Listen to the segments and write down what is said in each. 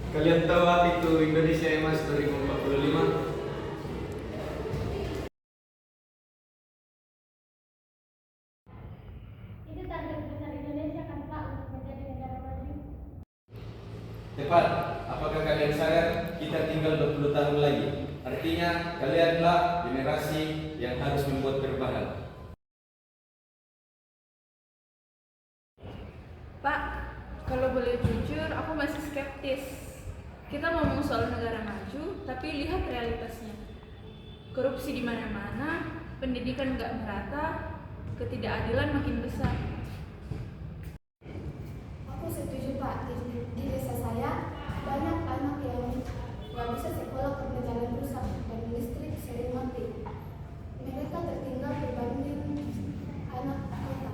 Kalian tahu apa itu Indonesia Emas 2045? Itu target besar Indonesia kan Pak untuk menjadi negara maju. Tepat. Apakah kalian sadar kita tinggal 20 tahun lagi? Artinya kalianlah generasi yang harus membuat perubahan. Pak, kalau boleh jujur, aku masih skeptis. Kita ngomong soal negara maju, tapi lihat realitasnya. Korupsi di mana-mana, pendidikan nggak merata, ketidakadilan makin besar. Aku setuju Pak. Di desa saya banyak anak yang nggak bisa sekolah karena jalan rusak dan listrik sering mati. Mereka tertinggal dibanding anak kota.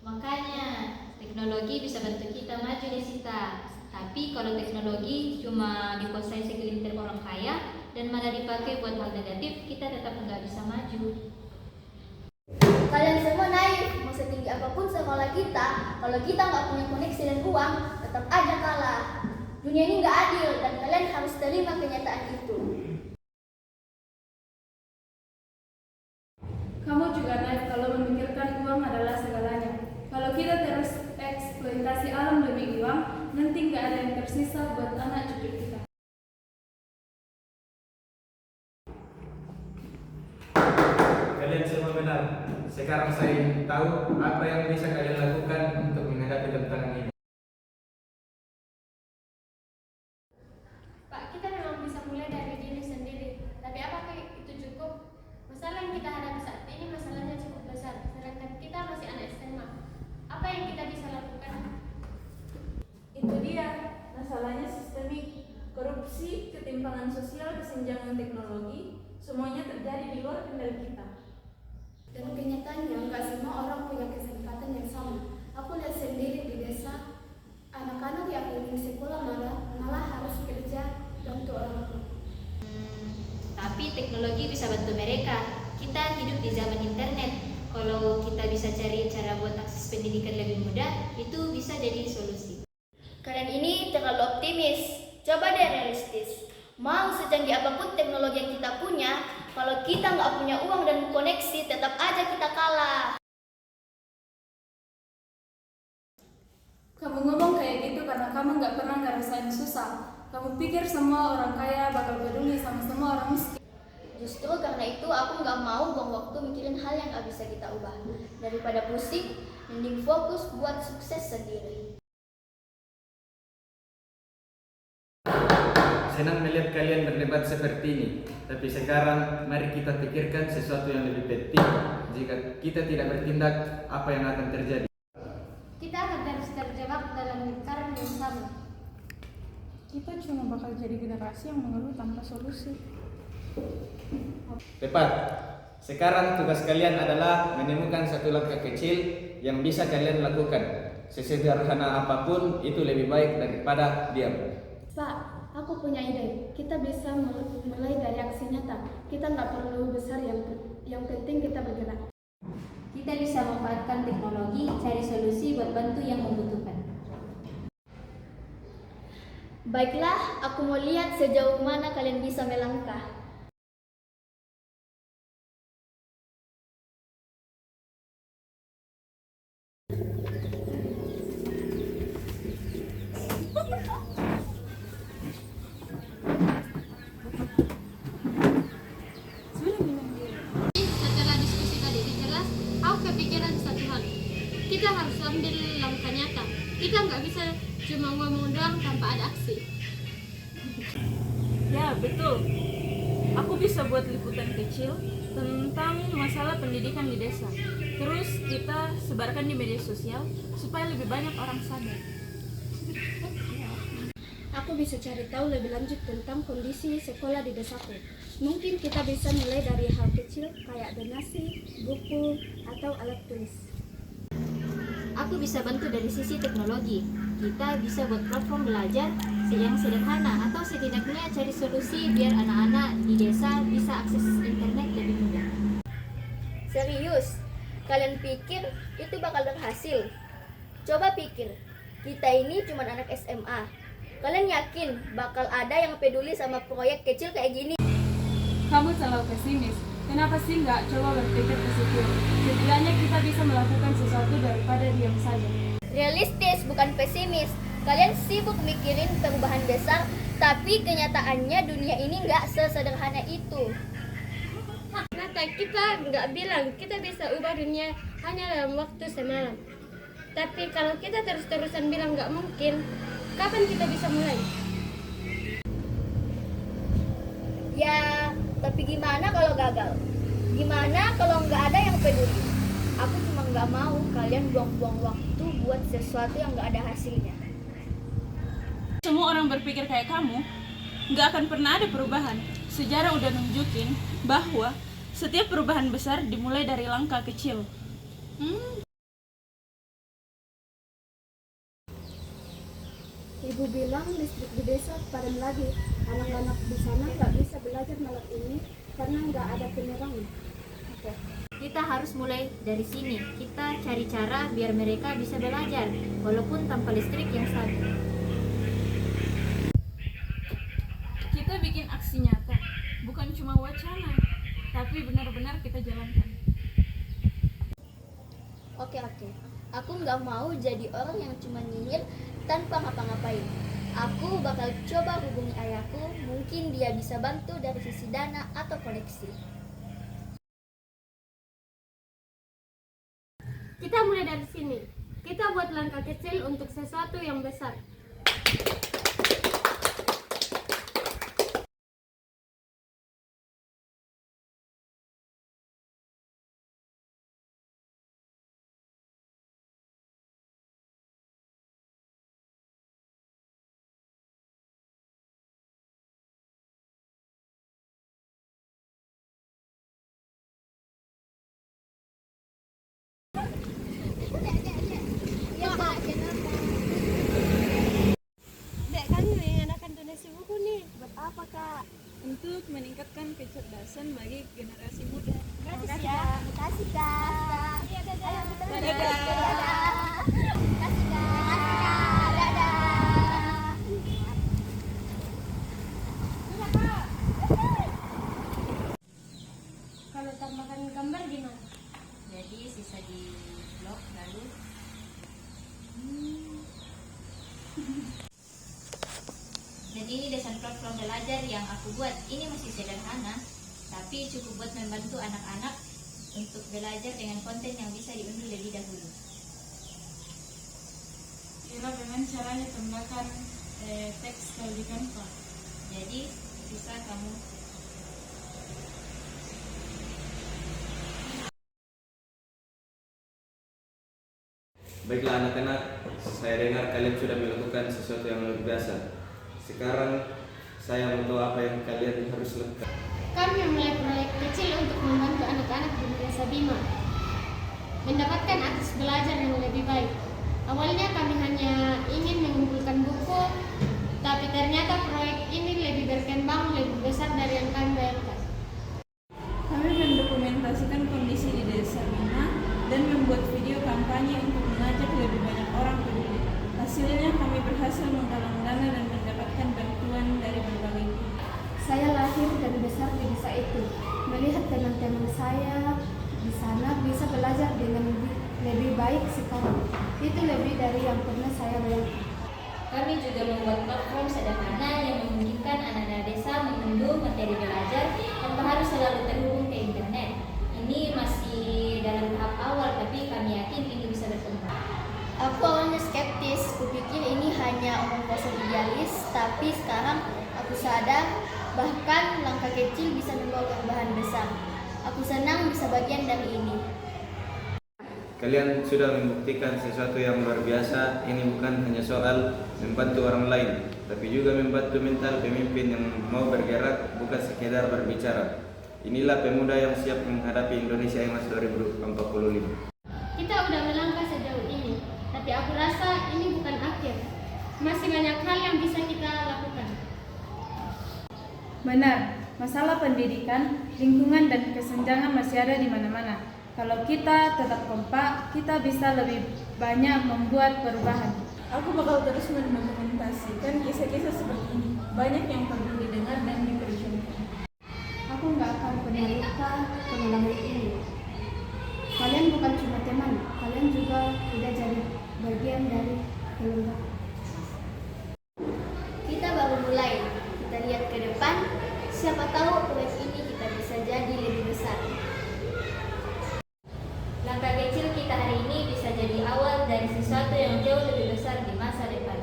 Makanya teknologi bisa bantu kita maju Desita. Tapi kalau teknologi cuma dikuasai segelintir orang kaya dan malah dipakai buat hal negatif, kita tetap nggak bisa maju. Kalian semua naif, mau setinggi apapun sekolah kita, kalau kita nggak punya koneksi dan uang, tetap aja kalah. Dunia ini nggak adil dan kalian harus terima kenyataan itu. Kamu juga naik kalau memikirkan uang adalah segalanya. Kalau kita terus eksploitasi alam demi uang, nanti nggak ada yang tersisa buat anak cucu kita. Kalian semua benar. Sekarang saya ingin tahu apa yang bisa kalian lakukan untuk menghadapi tantangan ini. Pak, kita memang bisa mulai dari diri sendiri. Tapi apakah itu cukup? Masalah yang kita hadapi saat ini masalahnya cukup besar. Sedangkan kita masih anak SMA. Apa yang kita bisa lakukan? Itu dia, masalahnya sistemik. Korupsi, ketimpangan sosial, kesenjangan teknologi, semuanya terjadi di luar kendali kita. Dan kenyataannya nggak semua orang punya kesempatan yang sama. Aku lihat sendiri di desa, anak-anak yang ingin sekolah malah harus kerja untuk orang tua. Tapi teknologi bisa bantu mereka. Kita hidup di zaman internet. Kalau kita bisa cari cara buat akses pendidikan lebih mudah, itu bisa jadi solusi. Kalian ini terlalu optimis. Coba deh realistis. Mau secanggih apapun teknologi yang kita punya, kalau kita nggak punya uang dan koneksi, tetap aja kita kalah. Kamu ngomong kayak gitu karena kamu nggak pernah ngerasain susah. Kamu pikir semua orang kaya bakal peduli sama semua orang miskin. Justru karena itu aku nggak mau buang waktu mikirin hal yang nggak bisa kita ubah. Daripada pusing, mending fokus buat sukses sendiri. Senang melihat kalian berdebat seperti ini. Tapi sekarang mari kita pikirkan sesuatu yang lebih penting. Jika kita tidak bertindak, apa yang akan terjadi? Kita akan terus terjebak dalam lingkaran yang sama. Kita cuma bakal jadi generasi yang mengeluh tanpa solusi. Tepat. Sekarang tugas kalian adalah menemukan satu langkah kecil yang bisa kalian lakukan. Sesederhana apapun itu lebih baik daripada diam. Pak, aku punya ide. Kita bisa mulai dari aksi nyata. Kita nggak perlu besar, yang penting kita bergerak. Kita bisa memanfaatkan teknologi, cari solusi buat bantu yang membutuhkan. Baiklah, aku mau lihat sejauh mana kalian bisa melangkah. Setelah diskusi tadi jelas, aku kepikiran satu hal. Kita harus ambil langkah nyata. Kita nggak bisa cuma ngomong doang tanpa ada aksi. Ya, betul. Aku bisa buat liputan kecil tentang masalah pendidikan di desa. Terus kita sebarkan di media sosial supaya lebih banyak orang sadar. Aku bisa cari tahu lebih lanjut tentang kondisi sekolah di desaku. Mungkin kita bisa mulai dari hal kecil kayak donasi, buku, atau alat tulis. Aku bisa bantu dari sisi teknologi. Kita bisa buat platform belajar yang sederhana atau setidaknya cari solusi biar anak-anak di desa bisa akses internet lebih mudah. Serius, kalian pikir itu bakal berhasil? Coba pikir, Kita ini cuma anak SMA. Kalian yakin bakal ada yang peduli sama proyek kecil kayak gini? Kamu terlalu pesimis. Kenapa sih nggak coba berpikir positif? Setidaknya kita bisa melakukan sesuatu daripada diam saja. Realistis, bukan pesimis. Kalian sibuk mikirin perubahan besar, tapi kenyataannya dunia ini nggak sesederhana itu. Ternyata kita nggak bilang kita bisa ubah dunia hanya dalam waktu semalam. Tapi kalau kita terus-terusan bilang nggak mungkin, kapan kita bisa mulai? Ya, tapi gimana kalau gagal? Gimana kalau nggak ada yang peduli? Aku cuma nggak mau kalian buang-buang waktu buat sesuatu yang nggak ada hasilnya. Semua orang berpikir kayak kamu, nggak akan pernah ada perubahan. Sejarah udah nunjukin bahwa setiap perubahan besar dimulai dari langkah kecil. Ibu bilang listrik di desa padam lagi. Anak-anak di sana nggak bisa belajar malam ini karena nggak ada penerangan. Kita harus mulai dari sini. Kita cari cara biar mereka bisa belajar, walaupun tanpa listrik yang stabil. Kita bikin aksi nyata, bukan cuma wacana, tapi benar-benar kita jalankan. Oke. Aku nggak mau jadi orang yang cuma nyinyir tanpa ngapa-ngapain. Aku bakal coba hubungi ayahku, mungkin dia bisa bantu dari sisi dana atau koneksi. Kita mulai dari sini. Kita buat langkah kecil untuk sesuatu yang besar. Dek, kan mengadakan donasi buku nih. Buat apa, Kak? Untuk meningkatkan kecerdasan bagi generasi muda. Makasih ya. Makasih, Kak. Iya, dadah. Ayo kita Dadah. Makasih, Kak. Dadah. Kalau tambahkan gambar gimana? Jadi sisa di blok lalu dan ini desain platform belajar yang aku buat. Ini masih sederhana, tapi cukup buat membantu anak-anak untuk belajar dengan konten yang bisa diunduh lebih dahulu. Ira dengan caranya tambahkan teks kalau di Canva. Jadi bisa kamu Baiklah anak-anak, saya dengar kalian sudah melakukan sesuatu yang luar biasa. Sekarang saya mau tahu apa yang kalian harus lakukan. Kami memulai proyek kecil untuk membantu anak-anak di Desa Bima mendapatkan akses belajar yang lebih baik. Awalnya kami hanya ingin mengumpulkan buku, tapi ternyata proyek ini lebih berkembang, lebih besar dari yang kami bayangkan. Kami mendokumentasikan kondisi di Desa Bima dan membuat video kampanye untuk mengajak lebih banyak orang peduli. Hasilnya kami berhasil menggalang dana dan mendapatkan bantuan dari berbagai pihak. Saya lahir dan besar di desa itu. Melihat teman-teman saya di sana bisa belajar dengan lebih baik sekarang. Itu lebih dari yang pernah saya bayangkan. Kami juga membuat platform sederhana yang memungkinkan anak-anak desa mengunduh materi belajar tanpa harus selalu terhubung ke internet. Ini masih dalam tahap awal, tapi kami yakin ini bisa berkembang. Aku awalnya skeptis, kupikir ini hanya omong kosong idealis, tapi sekarang aku sadar bahkan langkah kecil bisa membawa perubahan besar. Aku senang bisa bagian dari ini. Kalian sudah membuktikan sesuatu yang luar biasa. Ini bukan hanya soal membantu orang lain, tapi juga membantu mental pemimpin yang mau bergerak, bukan sekedar berbicara. Inilah pemuda yang siap menghadapi Indonesia Emas 2045. Kita udah melangkah sejauh ini, tapi aku rasa ini bukan akhir. Masih banyak hal yang bisa kita lakukan. Benar, masalah pendidikan, lingkungan, dan kesenjangan masih ada di mana-mana. Kalau kita tetap kompak, kita bisa lebih banyak membuat perubahan. Aku bakal terus mendokumentasikan kisah-kisah seperti ini. Banyak yang perlu didengar dan diperjuangkan. Aku nggak akan pernah lupa pengalaman ini. Kalian bukan cuma teman, kalian juga udah jadi bagian dari keluarga. Kita baru mulai. Kita lihat ke depan. Siapa tahu proyek ini kita bisa jadi lebih besar. Langkah kecil kita hari ini bisa jadi awal dari sesuatu yang jauh lebih besar di masa depan.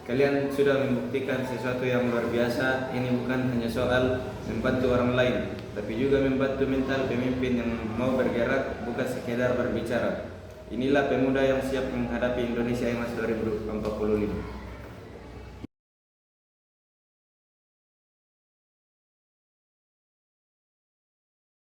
Kalian sudah membuktikan sesuatu yang luar biasa. Ini bukan hanya soal membantu orang lain, tapi juga membantu mental pemimpin yang mau bergerak, bukan sekedar berbicara. Inilah pemuda yang siap menghadapi Indonesia Emas 2045.